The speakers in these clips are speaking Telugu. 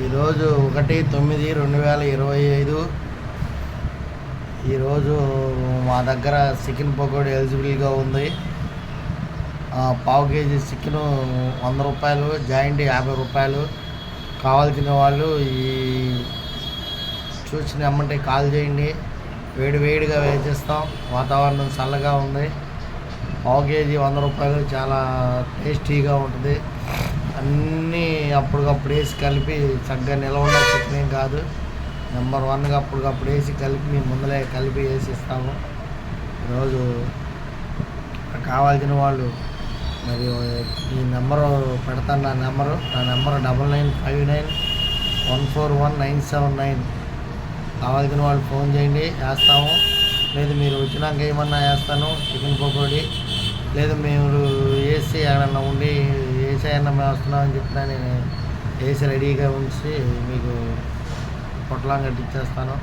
ఈరోజు 1/9/2025. ఈరోజు మా దగ్గర చికెన్ పకోడీ ఎలిజిబుల్గా ఉంది. పావు కేజీ చికెను 100 రూపాయలు, జాయింట్ 50 రూపాయలు. కావాల్సిన వాళ్ళు ఈ చూసిన ఎమ్మంటే కాల్ చేయండి. వేడిగా వేసిస్తాం. వాతావరణం చల్లగా ఉంది. పావు కేజీ 100 రూపాయలు. చాలా టేస్టీగా ఉంటుంది. అన్నీ అప్పటికప్పుడు వేసి కలిపి చక్కగా నిల్వ ఉన్న చికెన్ ఏం కాదు. నెంబర్ 1గా అప్పటికప్పుడు వేసి కలిపి మీ ముందలే కలిపి వేసి ఇస్తాము. ఈరోజు కావాల్సిన వాళ్ళు మరి ఈ నెంబరు పెడతాను. నా నెంబరు 9959141979. కావాల్సిన వాళ్ళు ఫోన్ చేయండి, వేస్తాము. లేదు మీరు వచ్చినాక ఏమన్నా వేస్తాను చికెన్ పకోడీ. లేదు మీరు వేసి ఏమన్నా ఉండి వేసి ఏమన్నా మేము వస్తున్నామని చెప్పినా నేను వేసి రెడీగా ఉంచి మీకు పొట్లం కట్టించేస్తాను.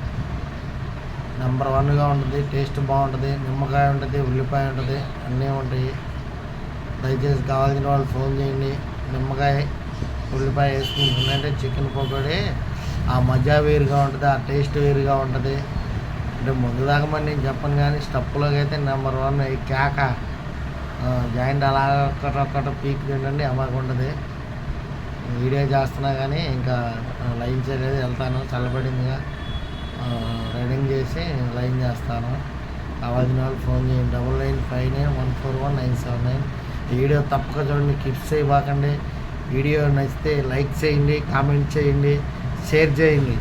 నెంబర్ 1గా ఉంటుంది. టేస్ట్ బాగుంటుంది. నిమ్మకాయ ఉంటుంది, ఉల్లిపాయ ఉంటుంది, అన్నీ ఉంటాయి. దయచేసి కావాల్సిన వాళ్ళు ఫోన్ చేయండి. నిమ్మకాయ ఉల్లిపాయ వేసుకుంటుందంటే చికెన్ పకోడీ ఆ మజా వేరుగా ఉంటుంది, ఆ టేస్ట్ వేరుగా ఉంటుంది. అంటే ముందు దాకా మరి నేను చెప్పను కానీ స్టప్పులోకి అయితే నెంబర్ 1 ఈ కేక జాయింట్ అలా ఒక్కట పీక్ తిండండి అమ్మగా ఉంటుంది. వీడియో చేస్తున్నా కానీ ఇంకా లైన్ చేయలేదు. వెళ్తాను, చల్లబడిందిగా రైడింగ్ చేసి లైన్ చేస్తాను. కావాల్సిన వాళ్ళు ఫోన్ చేయండి. 9959141979. వీడియో తప్పక చూడండి, కిప్స్ ఇవ్వకండి. వీడియో నచ్చితే లైక్ చేయండి, కామెంట్ చేయండి, షేర్ చేయండి.